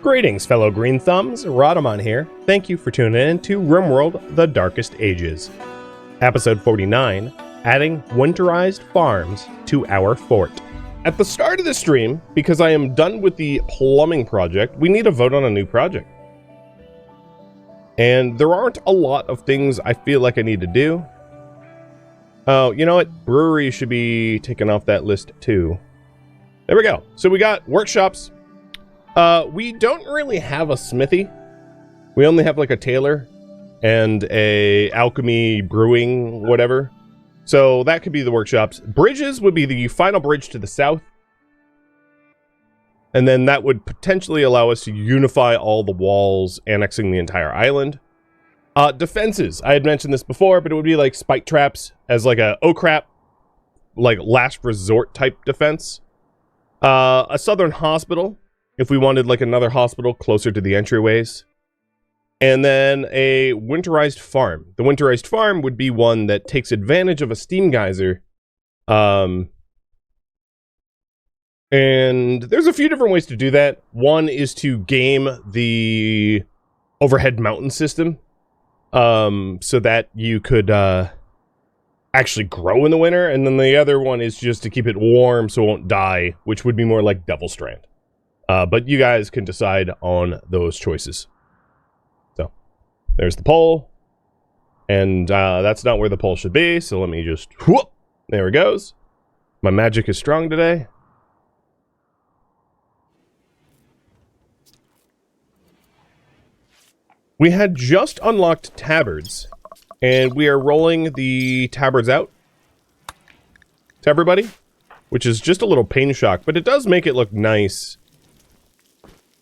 Greetings, fellow green thumbs. Rhadamant here. Thank you for tuning in to RimWorld: The Darkest Ages. Episode 49, adding winterized farms to our fort. At the start of the stream, because I am done with the plumbing project, we need to vote on a new project. And there aren't a lot of things I feel like I need to do. Oh, you know what? Brewery should be taken off that list too. There we go. So we got workshops. We don't really have a smithy. We only have like a tailor and a alchemy brewing whatever. So that could be the workshops. Bridges would be the final bridge to the south. And then that would potentially allow us to unify all the walls, annexing the entire island. Defenses. I had mentioned this before, but it would be like spike traps as like a oh crap, like last resort type defense. A southern hospital, if we wanted like another hospital closer to the entryways. And then a winterized farm. The winterized farm would be one that takes advantage of a steam geyser. And there's a few different ways to do that. One is to game the overhead mountain system. So that you could actually grow in the winter. And then the other one is just to keep it warm so it won't die, which would be more like Devil Strand. But you guys can decide on those choices. So, there's the pole. And that's not where the pole should be, so let me just... whoop, there it goes. My magic is strong today. We had just unlocked tabards, and we are rolling the tabards out to everybody, which is just a little pain shock, but it does make it look nice.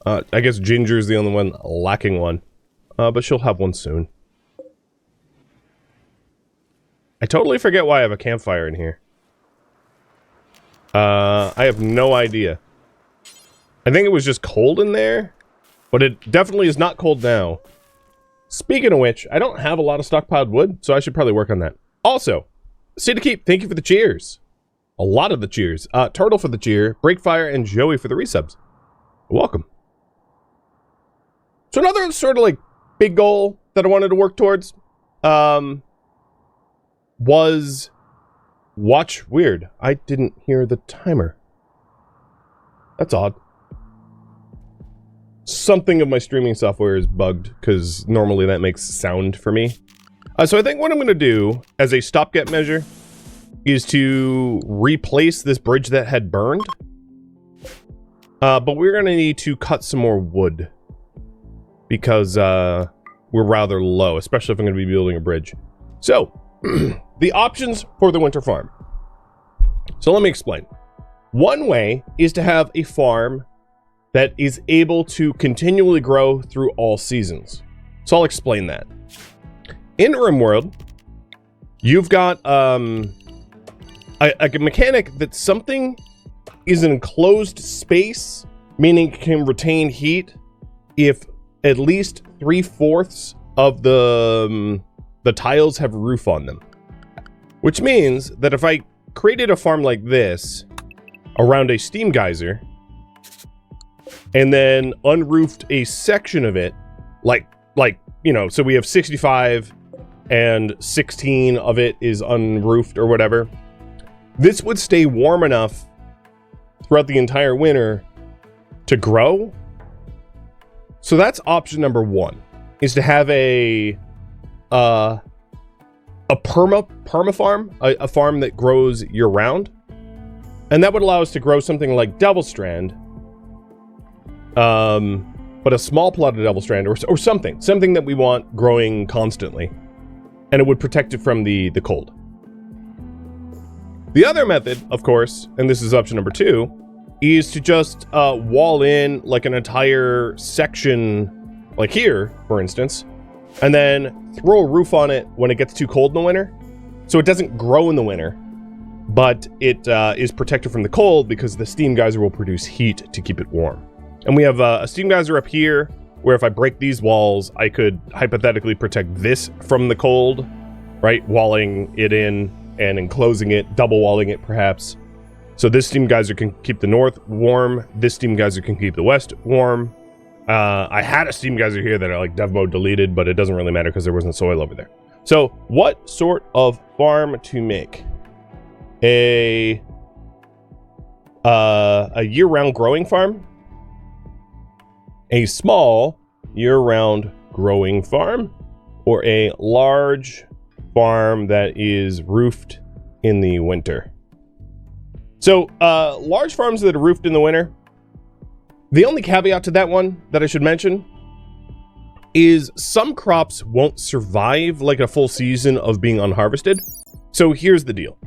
I guess Ginger's the only one lacking one, but she'll have one soon. I totally forget why I have a campfire in here. I have no idea. I think it was just cold in there, but it definitely is not cold now. Speaking of which, I don't have a lot of stockpiled wood, so I should probably work on that. Also, Sea to Keep, thank you for the cheers. A lot of the cheers. Turtle for the cheer, Breakfire, and Joey for the resubs. Welcome. So another sort of like big goal that I wanted to work towards was watch weird. I didn't hear the timer. That's odd. Something of my streaming software is bugged because normally that makes sound for me. So I think what I'm going to do as a stopgap measure is to replace this bridge that had burned. But we're going to need to cut some more wood because we're rather low, especially if I'm going to be building a bridge. So the options for the winter farm. So let me explain. One way is to have a farm that is able to continually grow through all seasons. So I'll explain that. In RimWorld, you've got a mechanic that something is an enclosed space, meaning it can retain heat if at least 3/4 of the tiles have roof on them. Which means that if I created a farm like this around a steam geyser, and then unroofed a section of it, like, you know, so we have 65 and 16 of it is unroofed or whatever. This would stay warm enough throughout the entire winter to grow. So that's option number one, is to have a perma farm, a farm that grows year round. And that would allow us to grow something like Devil Strand, but a small plot of Devil Strand or something that we want growing constantly, and it would protect it from the cold. The other method, of course, and this is option number two, is to just wall in like an entire section, like here, for instance, and then throw a roof on it when it gets too cold in the winter, so it doesn't grow in the winter, but it is protected from the cold because the steam geyser will produce heat to keep it warm. And we have a steam geyser up here, where if I break these walls, I could hypothetically protect this from the cold, right? Walling it in and enclosing it, double walling it perhaps. So this steam geyser can keep the north warm, this steam geyser can keep the west warm, I had a steam geyser here that I like dev mode deleted, but it doesn't really matter because there wasn't soil over there. So what sort of farm to make? A year-round growing farm? A small year-round growing farm? Or a large farm that is roofed in the winter? So large farms that are roofed in the winter, the only caveat to that one that I should mention is some crops won't survive like a full season of being unharvested. So here's the deal.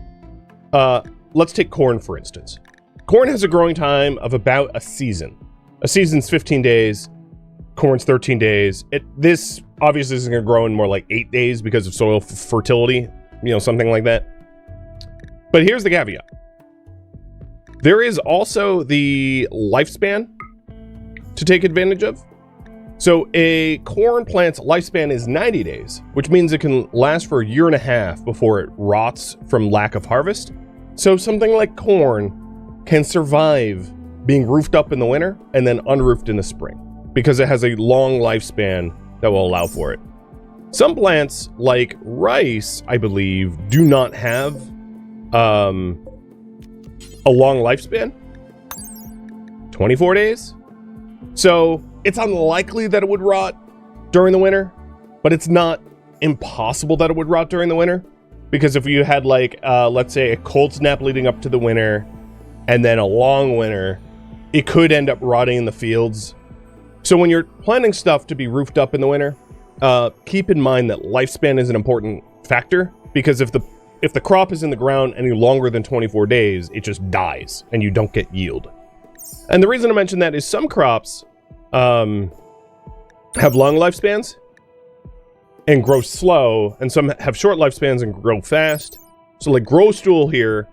Let's take corn, for instance. Corn has a growing time of about a season. A season's 15 days. Corn's 13 days. This obviously is going to grow in more like 8 days because of soil fertility, something like that. But here's the caveat. There is also the lifespan to take advantage of. So a corn plant's lifespan is 90 days, which means it can last for a year and a half before it rots from lack of harvest. So something like corn can survive being roofed up in the winter and then unroofed in the spring because it has a long lifespan that will allow for it. Some plants like rice, I believe, do not have a long lifespan. 24 days. So it's unlikely that it would rot during the winter, but it's not impossible that it would rot during the winter. Because if you had like, let's say a cold snap leading up to the winter and then a long winter, it could end up rotting in the fields. So when you're planting stuff to be roofed up in the winter, keep in mind that lifespan is an important factor, because if the crop is in the ground any longer than 24 days, it just dies and you don't get yield. And the reason I mention that is some crops have long lifespans and grow slow, and some have short lifespans and grow fast. So like grow stool here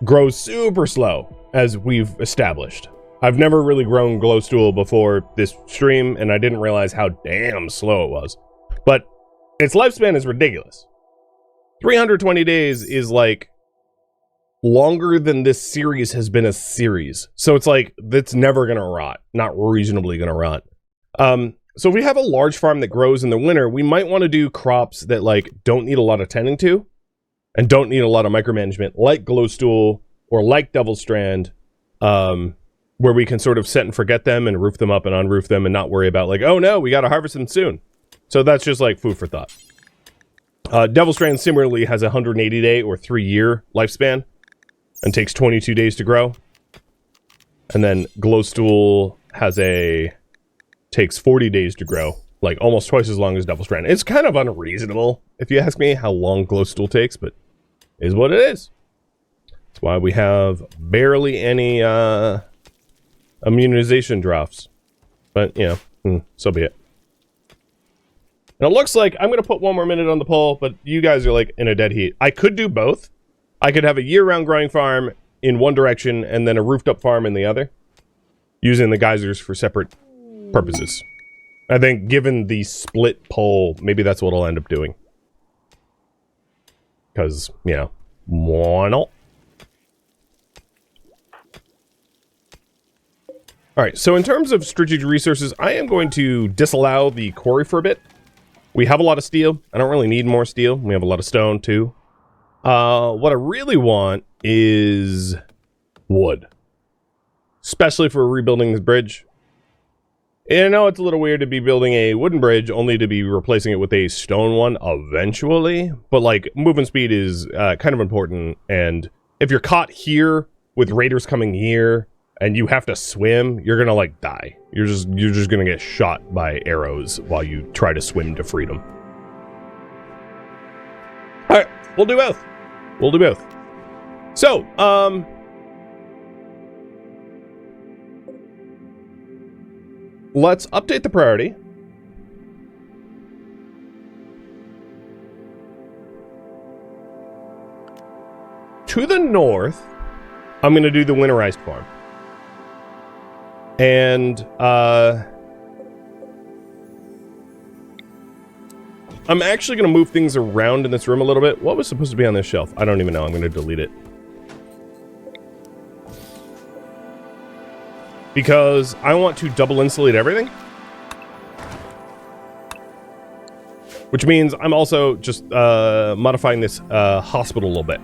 grows super slow, as we've established. I've never really grown glow stool before this stream, and I didn't realize how damn slow it was. But its lifespan is ridiculous. 320 days is like longer than this series has been a series. So it's like, that's never gonna rot. Not reasonably gonna rot. So if we have a large farm that grows in the winter, we might want to do crops that like don't need a lot of tending to and don't need a lot of micromanagement, like glowstool or like devil strand, where we can sort of set and forget them and roof them up and unroof them and not worry about like, oh no, we got to harvest them soon. So that's just like food for thought. Devil strand similarly has a 180-day or 3-year lifespan and takes 22 days to grow. And then glowstool takes 40 days to grow, like almost twice as long as devil strand. It's kind of unreasonable, if you ask me, how long glowstool takes, but it is what it is. That's why we have barely any immunization drafts. But, so be it. And it looks like I'm going to put 1 more minute on the poll, but you guys are like in a dead heat. I could do both. I could have a year-round growing farm in one direction and then a roofed-up farm in the other, using the geysers for separate purposes. I think given the split poll, maybe that's what I'll end up doing. Because, why not? Alright, so in terms of strategic resources, I am going to disallow the quarry for a bit. We have a lot of steel. I don't really need more steel. We have a lot of stone, too. What I really want is wood. Especially for rebuilding this bridge. And I know it's a little weird to be building a wooden bridge only to be replacing it with a stone one eventually. But, like, movement speed is kind of important. And if you're caught here with raiders coming here and you have to swim, you're gonna, like, die. You're just gonna get shot by arrows while you try to swim to freedom. Alright, we'll do both. We'll do both. So, let's update the priority. To the north, I'm going to do the Winterized farm. And, I'm actually going to move things around in this room a little bit. What was supposed to be on this shelf? I don't even know. I'm going to delete it. Because I want to double insulate everything. which means I'm also just modifying this hospital a little bit.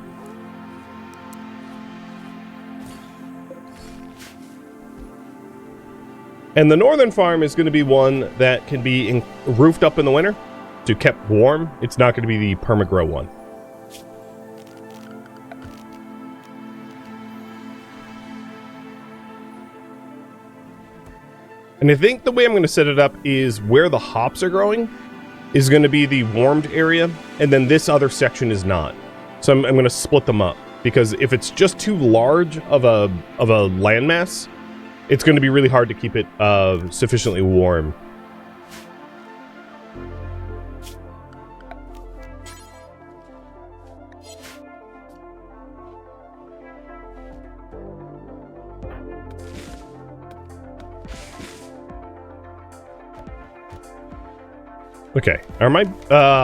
And the northern farm is going to be one that can be roofed up in the winter to kept warm. It's not going to be the permagrow one. And I think the way I'm going to set it up is where the hops are growing is going to be the warmed area, and then this other section is not. So I'm going to split them up, because if it's just too large of a landmass, it's going to be really hard to keep it sufficiently warm. Okay, are my,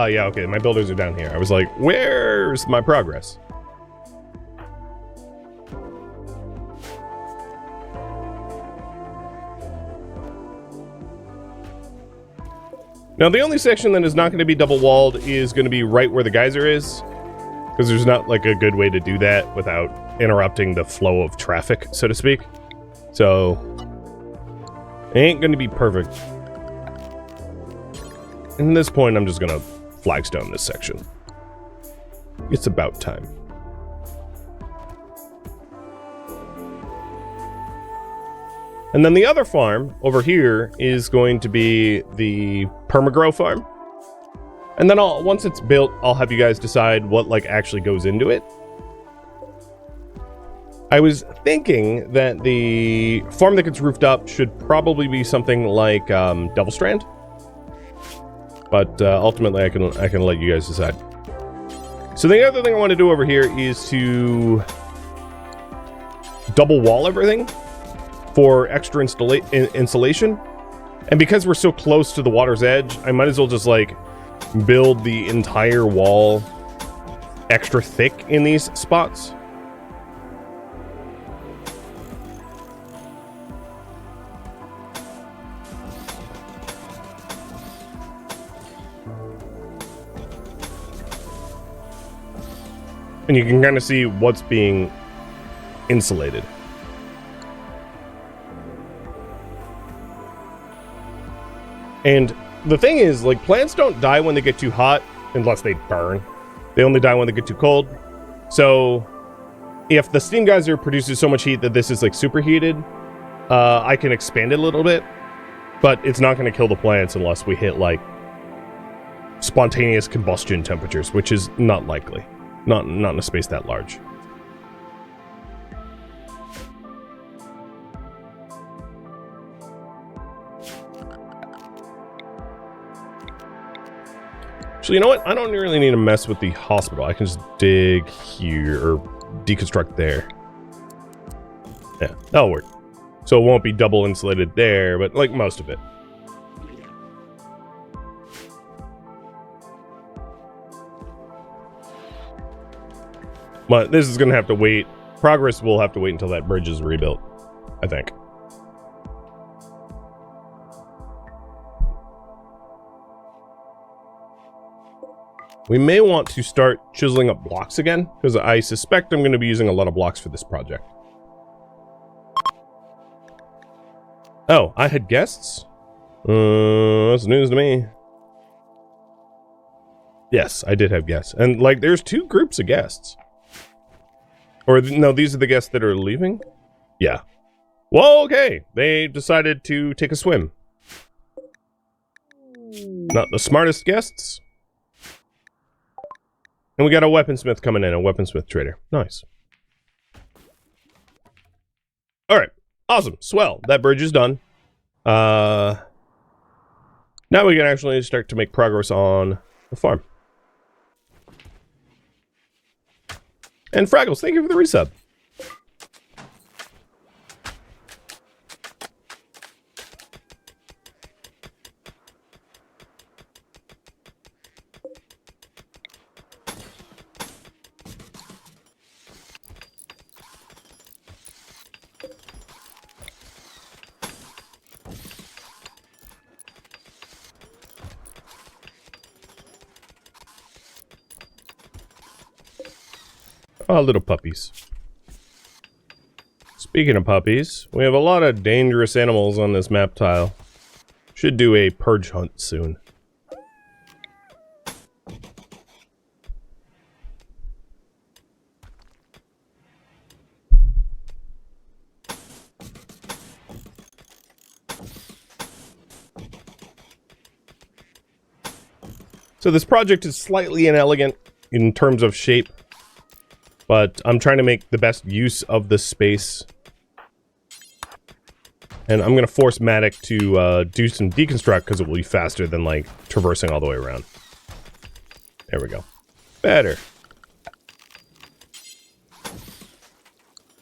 yeah, okay, my builders are down here. I was like, where's my progress? Now, the only section that is not going to be double-walled is going to be right where the geyser is, because there's not, like, a good way to do that without interrupting the flow of traffic, so to speak. So, it ain't going to be perfect. And at this point, I'm just going to flagstone this section. It's about time. And then the other farm over here is going to be the permagrow farm. And then once it's built, I'll have you guys decide what like actually goes into it. I was thinking that the farm that gets roofed up should probably be something like Devil Strand. But ultimately, I can let you guys decide. So the other thing I want to do over here is to double wall everything for extra insulation. And because we're so close to the water's edge, I might as well just like build the entire wall extra thick in these spots. And you can kind of see what's being insulated. And the thing is, like, plants don't die when they get too hot unless they burn. They only die when they get too cold. So if the steam geyser produces so much heat that this is like superheated, I can expand it a little bit, but it's not going to kill the plants unless we hit like spontaneous combustion temperatures, which is not likely. Not in a space that large. Actually, you know what? I don't really need to mess with the hospital. I can just dig here, or deconstruct there. Yeah, that'll work. So it won't be double insulated there, but like most of it. But this is going to have to wait. Progress will have to wait until that bridge is rebuilt, I think. We may want to start chiseling up blocks again, because I suspect I'm going to be using a lot of blocks for this project. Oh, I had guests? That's news to me. Yes, I did have guests. And, like, there's two groups of guests. Or, no, these are the guests that are leaving? Yeah. Well, okay. They decided to take a swim. Not the smartest guests. And we got a weaponsmith coming in, a weaponsmith trader. Nice. Alright. Awesome. Swell. That bridge is done. Now we can actually start to make progress on the farm. And Fraggles, thank you for the resub. Oh, little puppies. Speaking of puppies, we have a lot of dangerous animals on this map tile. Should do a purge hunt soon. So this project is slightly inelegant in terms of shape, but I'm trying to make the best use of the space. And I'm going to force Matic to do some deconstruct because it will be faster than, like, traversing all the way around. There we go. Better.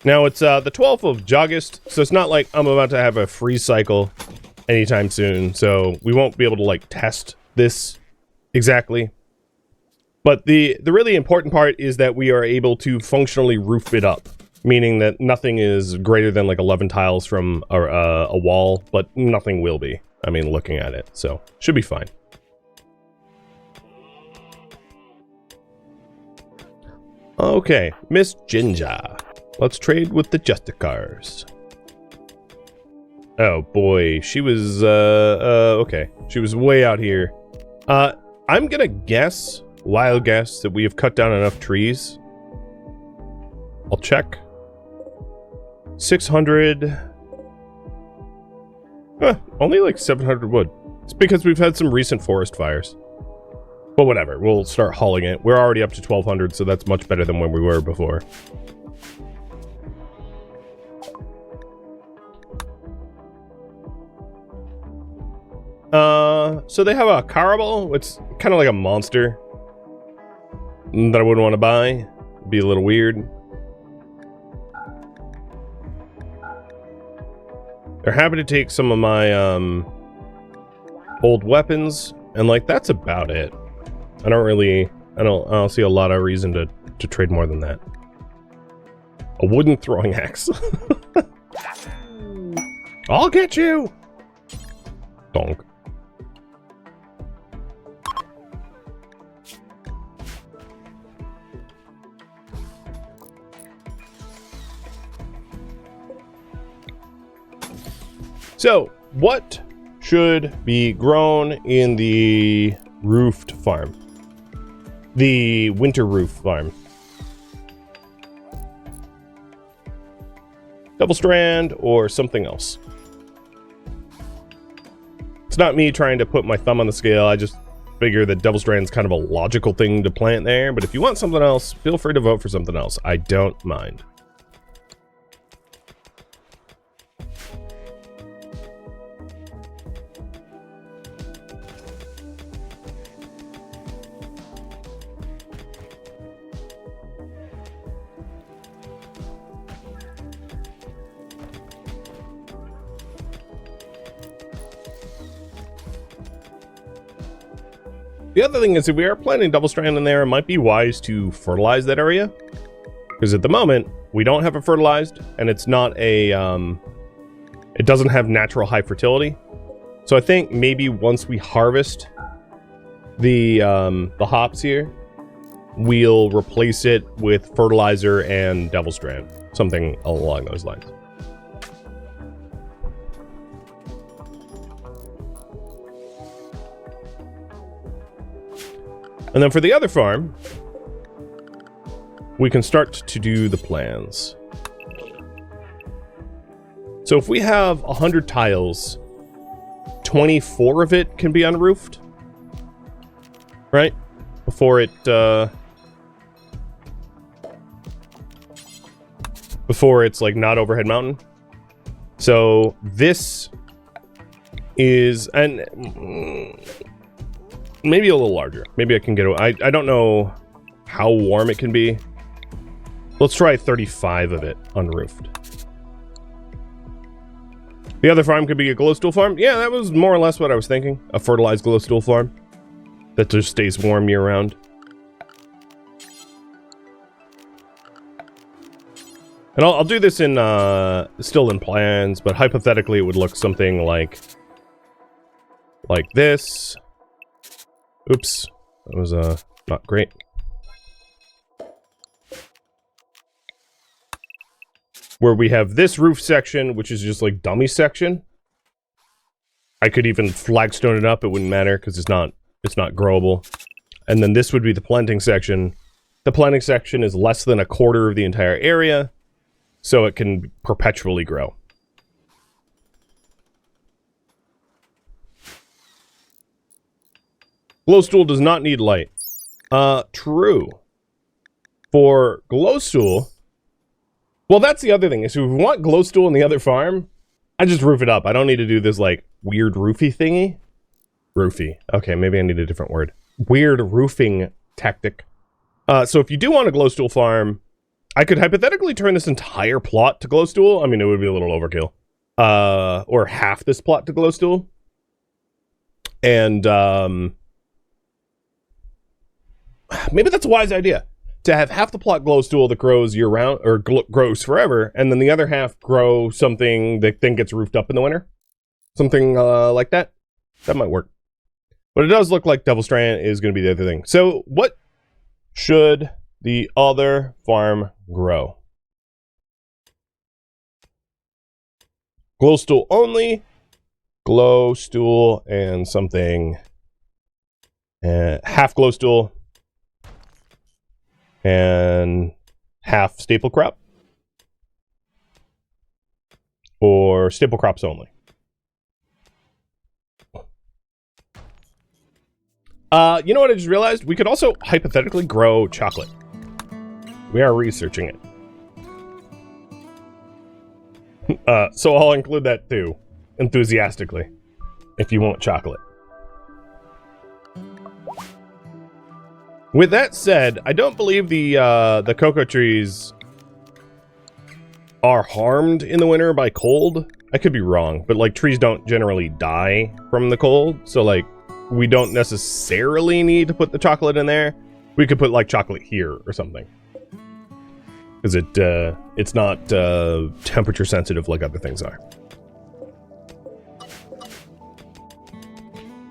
Now, it's the 12th of August, so it's not like I'm about to have a freeze cycle anytime soon, so we won't be able to, like, test this exactly. But the really important part is that we are able to functionally roof it up, meaning that nothing is greater than like 11 tiles from a wall, but nothing will be. I mean, looking at it, so should be fine. Okay, Miss Jinja. Let's trade with the Justicars. Oh boy, she was okay. She was way out here. I'm gonna guess, wild guess, that we have cut down enough trees. I'll check. 600. Only like 700 wood. It's because we've had some recent forest fires. But whatever, we'll start hauling it. We're already up to 1200, so that's much better than when we were before. So they have a Carabal. It's kind of like a monster that I wouldn't want to buy. It'd be a little weird. They're happy to take some of my old weapons, and like that's about it. I don't see a lot of reason to trade more than that. A wooden throwing axe. I'll get you. Donk. So, what should be grown in the roofed farm? The winter roof farm. Double strand or something else. It's not me trying to put my thumb on the scale. I just figure that double strand's kind of a logical thing to plant there. But if you want something else, feel free to vote for something else. I don't mind. The other thing is, if we are planting double strand in there, it might be wise to fertilize that area. Because at the moment, we don't have it fertilized, and it's not a, it doesn't have natural high fertility. So I think maybe once we harvest the hops here, we'll replace it with fertilizer and double strand. Something along those lines. And then for the other farm, we can start to do the plans. So if we have 100 tiles, 24 of it can be unroofed, right? Before it's like not overhead mountain. So this is, and maybe a little larger. Maybe I can get, I don't know how warm it can be. Let's try 35 of it unroofed. The other farm could be a glowstool farm. Yeah, that was more or less what I was thinking. A fertilized glowstool farm that just stays warm year round. And I'll do this in, still in plans, but hypothetically it would look something like this. Oops, that was not great. where we have this roof section, which is just like dummy section. I could even flagstone it up, it wouldn't matter because it's not growable. And then this would be the planting section. The planting section is less than a quarter of the entire area, so it can perpetually grow. Glowstool does not need light. True. For glowstool, well, that's the other thing, is if we want glowstool in the other farm, I just roof it up. I don't need to do this, like, weird roofy thingy. Roofy. Okay, maybe I need a different word. Weird roofing tactic. So if you do want a glowstool farm, I could hypothetically turn this entire plot to glowstool. I mean, it would be a little overkill. Or half this plot to glowstool. And, maybe that's a wise idea. To have half the plot glowstool that grows year-round, or grows forever, and then the other half grow something that then gets roofed up in the winter. Something like that. That might work. But it does look like Devil Strand is going to be the other thing. So, what should the other farm grow? Glowstool only. Glowstool and something. Half glowstool. And half staple crop. Or staple crops only. You know what I just realized? We could also hypothetically grow chocolate. We are researching it. So I'll include that too, enthusiastically, if you want chocolate. With that said, I don't believe the cocoa trees are harmed in the winter by cold. I could be wrong, but like trees don't generally die from the cold, so like we don't necessarily need to put the chocolate in there. We could put like chocolate here or something, because it's not temperature sensitive like other things are.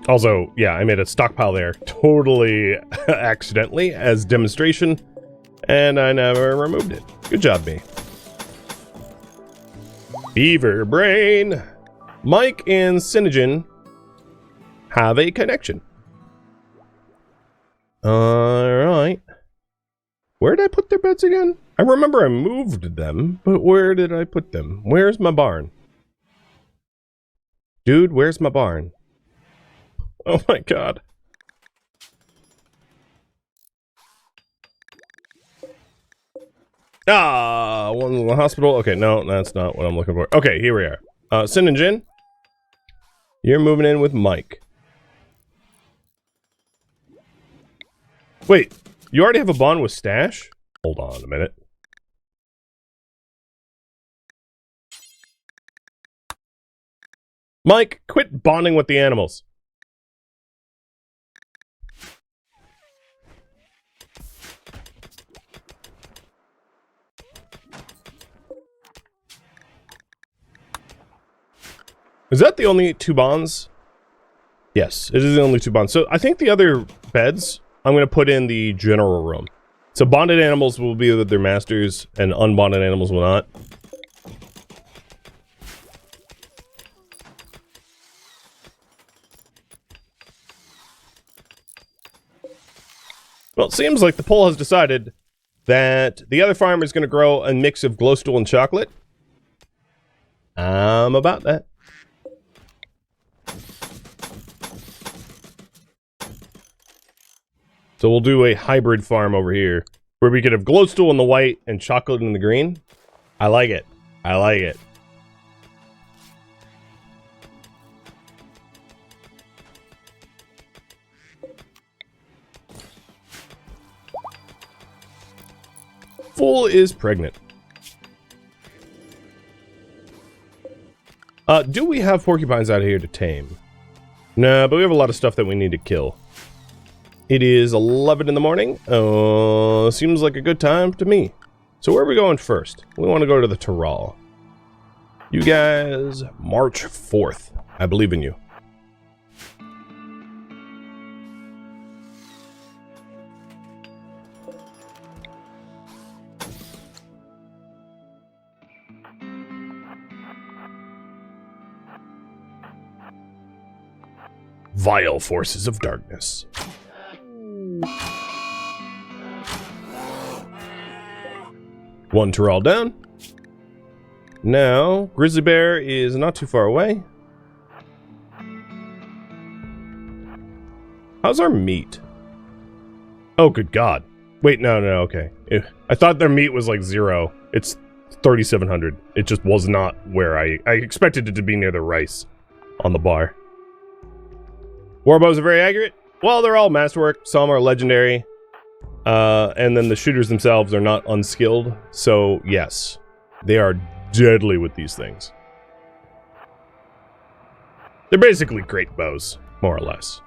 Also, yeah, I made a stockpile there totally accidentally as demonstration, and I never removed it. Good job, me. Beaver Brain. Mike and Synogen have a connection. Alright. Where did I put their beds again? I remember I moved them, but where did I put them? Where's my barn? Dude, where's my barn? Oh my god. Ah, one's in the hospital. Okay, no, that's not what I'm looking for. Okay, here we are. Sin and Jin, you're moving in with Mike. Wait, you already have a bond with Stash? Hold on a minute. Mike, quit bonding with the animals. Is that the only 2 bonds? Yes, it is the only 2 bonds. So I think the other beds, I'm going to put in the general room. So bonded animals will be with their masters, and unbonded animals will not. Well, it seems like the poll has decided that the other farm is going to grow a mix of glowstool and chocolate. I'm about that. So we'll do a hybrid farm over here, where we could have glowstool in the white and chocolate in the green. I like it. I like it. Fool is pregnant. Do we have porcupines out here to tame? No, but we have a lot of stuff that we need to kill. It is 11 in the morning. Seems like a good time to me. So where are we going first? We want to go to the Tyrol. You guys, March 4th. I believe in you. Vile forces of darkness. One Tyrell down. Now, Grizzly Bear is not too far away. How's our meat? Oh, good God. Wait, no, okay. I thought their meat was like 0. It's 3,700. It just was not where I expected it to be near the rice on the bar. Warbows are very accurate. Well, they're all masterwork. Some are legendary. And then the shooters themselves are not unskilled. So, yes. They are deadly with these things. They're basically great bows, more or less.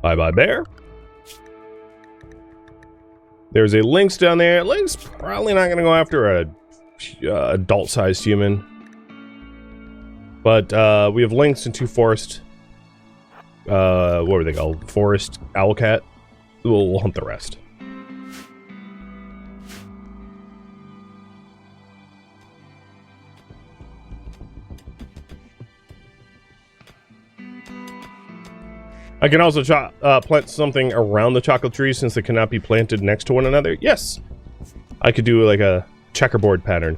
Bye-bye, bear. There's a lynx down there. Lynx probably not going to go after a adult-sized human. But we have lynx and 2 forest. What were they called? Forest owlcat. We'll hunt the rest. I can also plant something around the chocolate trees since they cannot be planted next to one another. Yes! I could do like a checkerboard pattern.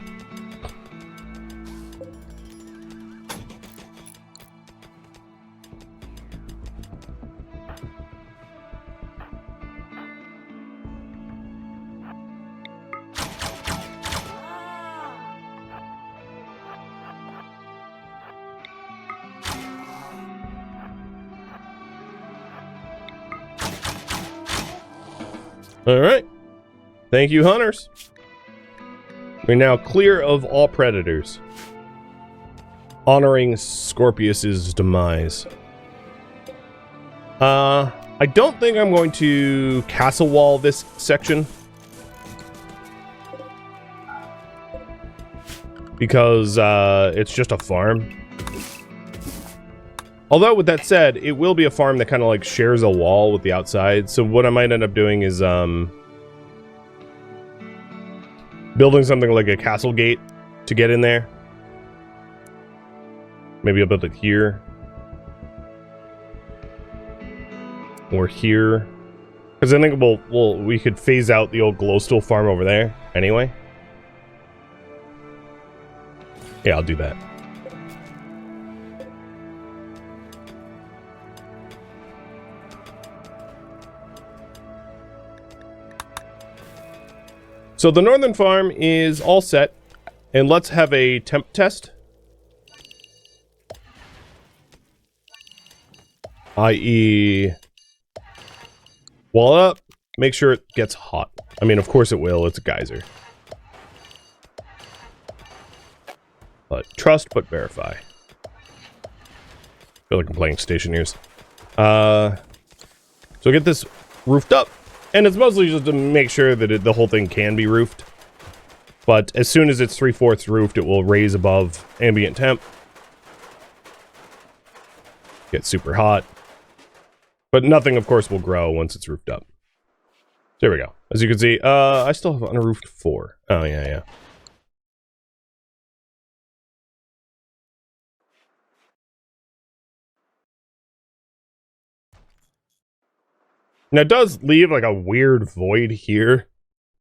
Alright. Thank you, hunters. We're now clear of all predators. Honoring Scorpius's demise. I don't think I'm going to castle wall this section. Because, it's just a farm. Although, with that said, it will be a farm that kind of like shares a wall with the outside. So what I might end up doing is building something like a castle gate to get in there. Maybe I'll build it here. Or here. Because I think we could phase out the old glowstone farm over there anyway. Yeah, I'll do that. So the northern farm is all set, and let's have a temp test. I.e. wall up, make sure it gets hot. I mean, of course it will, it's a geyser. But trust, but verify. I feel like I'm playing Stationeers. So get this roofed up. And it's mostly just to make sure that the whole thing can be roofed. But as soon as it's 3/4 roofed, it will raise above ambient temp. Get super hot. But nothing, of course, will grow once it's roofed up. There we go. As you can see, I still have unroofed 4. Oh, yeah. Now, it does leave, like, a weird void here.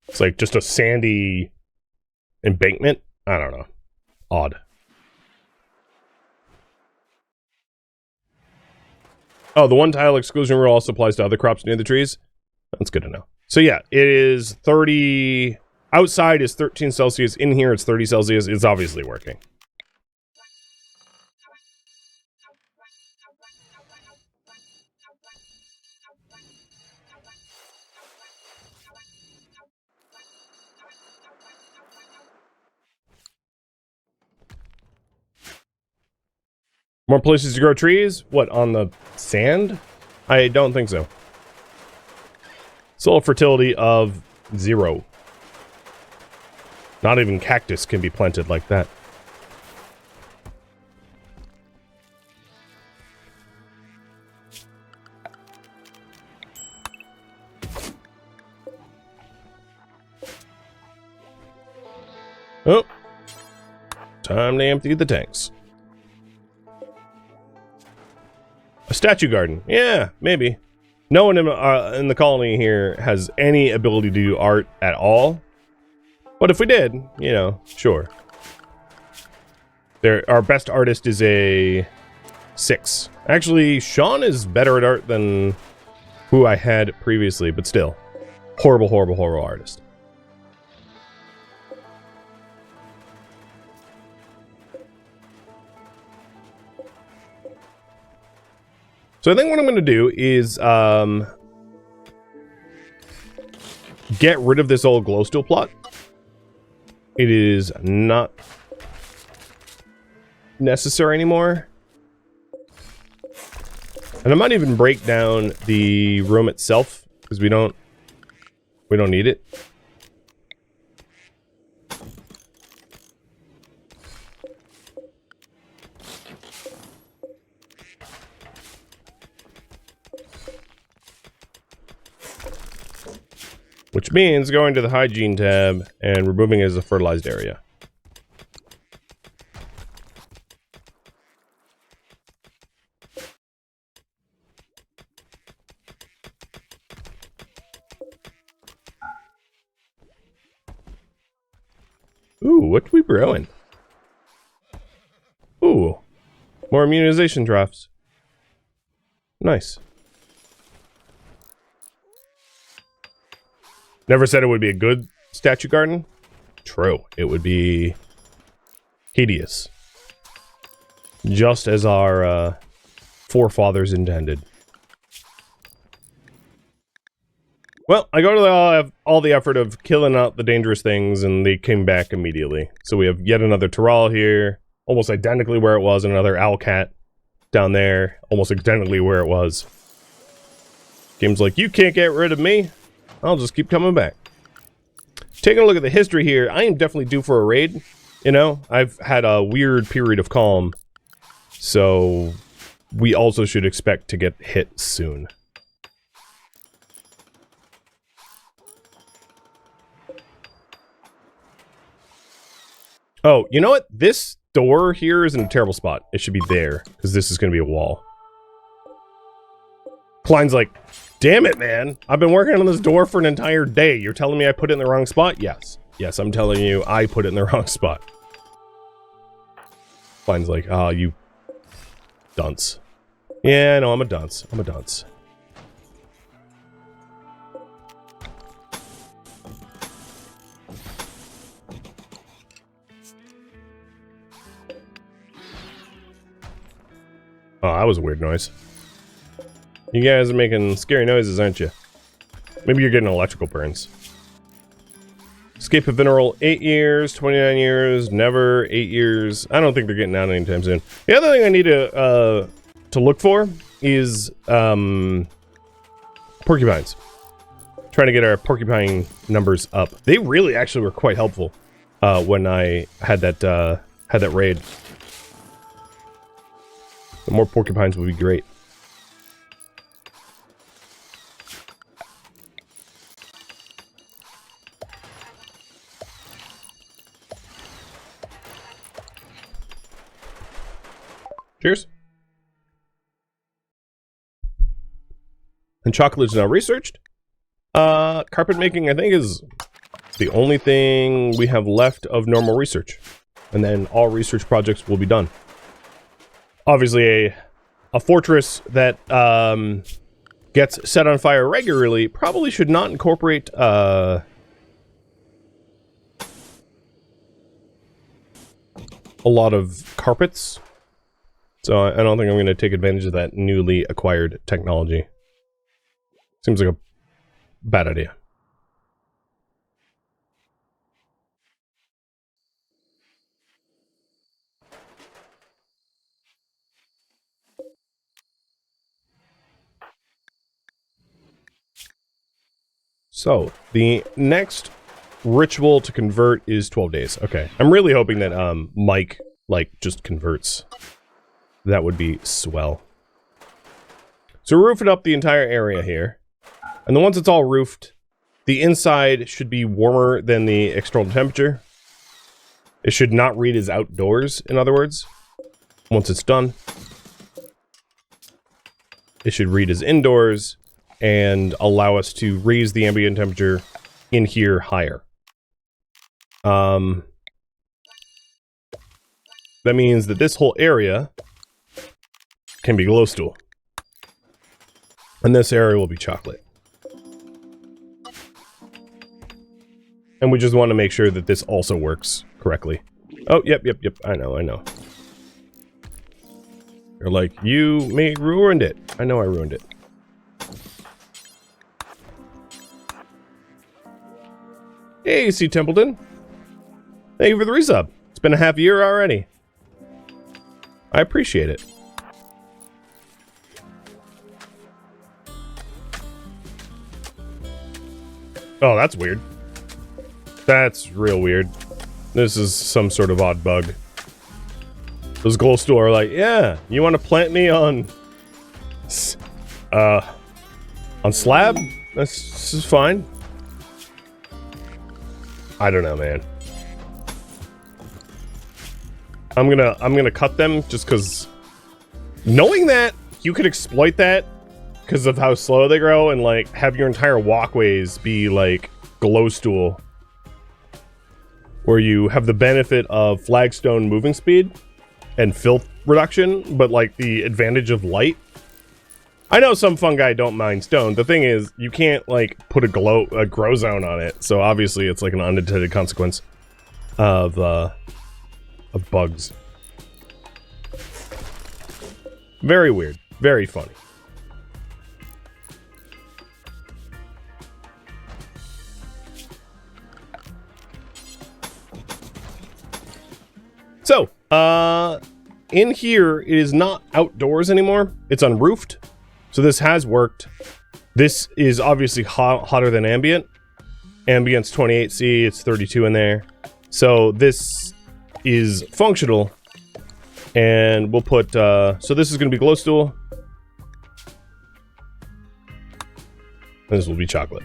It's, like, just a sandy embankment. I don't know. Odd. Oh, the one tile exclusion rule also applies to other crops near the trees? That's good to know. So, yeah, it is 30... Outside is 13 Celsius. In here, it's 30 Celsius. It's obviously working. More places to grow trees? What, on the sand? I don't think so. Soil fertility of 0. Not even cactus can be planted like that. Oh, time to empty the tanks. A statue garden. Yeah, maybe. No one in the colony here has any ability to do art at all. But if we did, you know, sure. Our best artist is a 6. Actually, Sean is better at art than who I had previously, but still. Horrible, horrible, horrible artist. So I think what I'm going to do is get rid of this old glowsteel plot. It is not necessary anymore. And I might even break down the room itself because we don't need it. Which means going to the hygiene tab and removing it as a fertilized area. Ooh, what are we brewing? Ooh, more immunization drops. Nice. Never said it would be a good statue garden. True, it would be hideous. Just as our forefathers intended. Well, I go to all the effort of killing out the dangerous things, and they came back immediately. So we have yet another Tyrrell here, almost identically where it was, and another Owlcat down there, almost identically where it was. Game's like, you can't get rid of me. I'll just keep coming back. Taking a look at the history here, I am definitely due for a raid. You know, I've had a weird period of calm, so we also should expect to get hit soon. Oh, you know what? This door here is in a terrible spot. It should be there, because this is going to be a wall. Klein's like, damn it, man. I've been working on this door for an entire day. You're telling me I put it in the wrong spot? Yes. Yes, I'm telling you I put it in the wrong spot. Klein's like, oh, you dunce. Yeah, no, I'm a dunce. I'm a dunce. Oh, that was a weird noise. You guys are making scary noises, aren't you? Maybe you're getting electrical burns. Escape of Mineral, 8 years, 29 years, never, 8 years. I don't think they're getting out anytime soon. The other thing I need to look for is porcupines. Trying to get our porcupine numbers up. They really actually were quite helpful when I had that raid. The more porcupines would be great. Cheers. And chocolate is now researched. Carpet making, I think, is the only thing we have left of normal research. And then all research projects will be done. Obviously, a fortress that gets set on fire regularly probably should not incorporate a lot of carpets. So I don't think I'm going to take advantage of that newly acquired technology. Seems like a bad idea. So, the next ritual to convert is 12 days. Okay. I'm really hoping that Mike, like, just converts. That would be swell. So we're roofing up the entire area here. And then once it's all roofed, the inside should be warmer than the external temperature. It should not read as outdoors, in other words. Once it's done, it should read as indoors and allow us to raise the ambient temperature in here higher. That means that this whole area can be glowstool. And this area will be chocolate. And we just want to make sure that this also works correctly. Oh, yep. I know. You're like, you ruined it. I know I ruined it. Hey, C. Templeton. Thank you for the resub. It's been a half year already. I appreciate it. Oh, that's weird. That's real weird. This is some sort of odd bug. Those glowstool are like, yeah, you want to plant me on slab? This is fine. I don't know, man. I'm gonna cut them just because knowing that you could exploit that because of how slow they grow and like have your entire walkways be like glowstool, where you have the benefit of flagstone moving speed and filth reduction, but like the advantage of light. I know some fungi don't mind stone. The thing is, you can't like put a grow zone on it, so obviously it's like an unintended consequence of bugs. Very weird. Very funny. So, in here, it is not outdoors anymore. It's unroofed. So this has worked. This is obviously hotter than ambient. Ambient's 28C, it's 32 in there. So this is functional. And we'll put, so this is going to be glowstool. And this will be chocolate.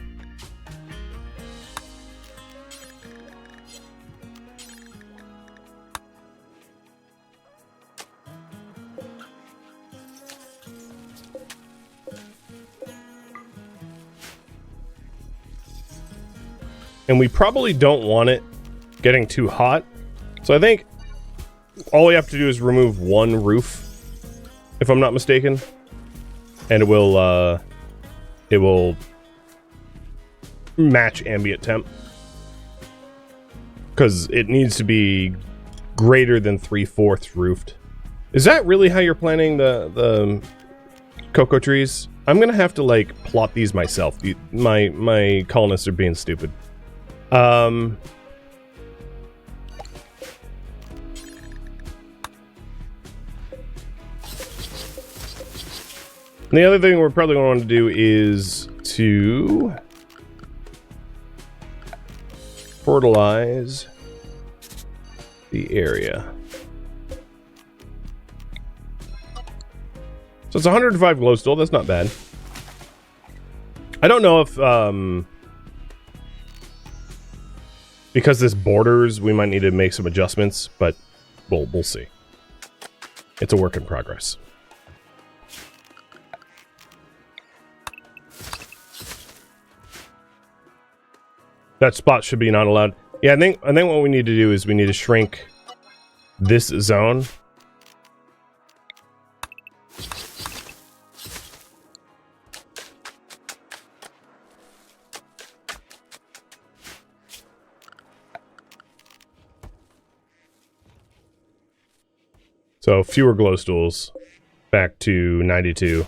And we probably don't want it getting too hot. So I think all we have to do is remove one roof, if I'm not mistaken. And it will match ambient temp. Because it needs to be greater than 3/4 roofed. Is that really how you're planting the cocoa trees? I'm gonna have to like plot these myself. My colonists are being stupid. The other thing we're probably going to do is to fertilize the area. So it's 105 glowstone. That's not bad. I don't know if because this borders, we might need to make some adjustments, but we'll see. It's a work in progress. That spot should be not allowed. Yeah, I think what we need to do is we need to shrink this zone. So fewer glowstools, back to 92.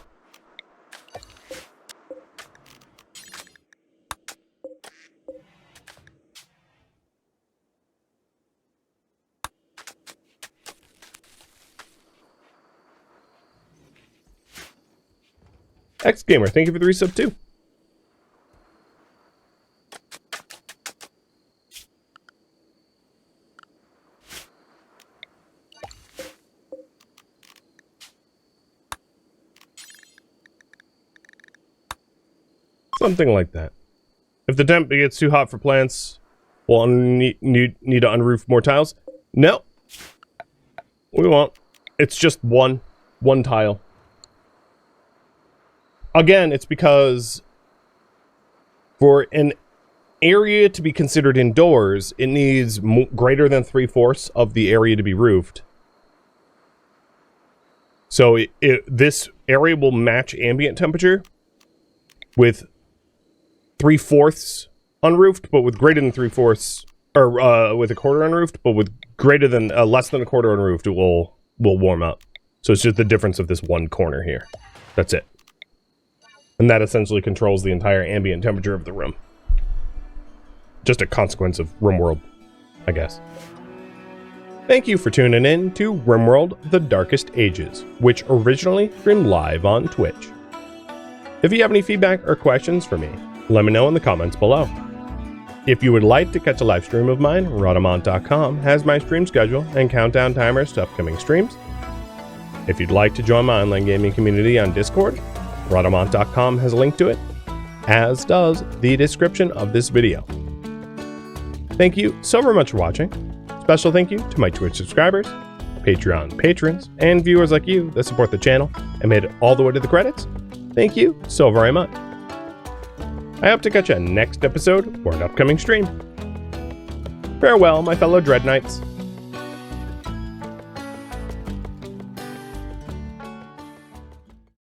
X-Gamer, thank you for the resub too. Something like that. If the temp gets too hot for plants, we'll need to unroof more tiles. No. We won't. It's just one tile. Again, it's because for an area to be considered indoors, it needs greater than 3/4 of the area to be roofed. So this area will match ambient temperature with 3/4 unroofed, but with greater than 3/4, or with a quarter unroofed, but with greater than less than a quarter unroofed, it will warm up. So it's just the difference of this one corner here. That's it. And that essentially controls the entire ambient temperature of the room. Just a consequence of RimWorld, I guess. Thank you for tuning in to RimWorld The Darkest Ages, which originally streamed live on Twitch. If you have any feedback or questions for me, let me know in the comments below. If you would like to catch a live stream of mine, Rhadamant.com has my stream schedule and countdown timers to upcoming streams. If you'd like to join my online gaming community on Discord, Rhadamant.com has a link to it, as does the description of this video. Thank you so very much for watching. Special thank you to my Twitch subscribers, Patreon patrons, and viewers like you that support the channel and made it all the way to the credits. Thank you so very much. I hope to catch you next episode or an upcoming stream. Farewell, my fellow Dread Knights.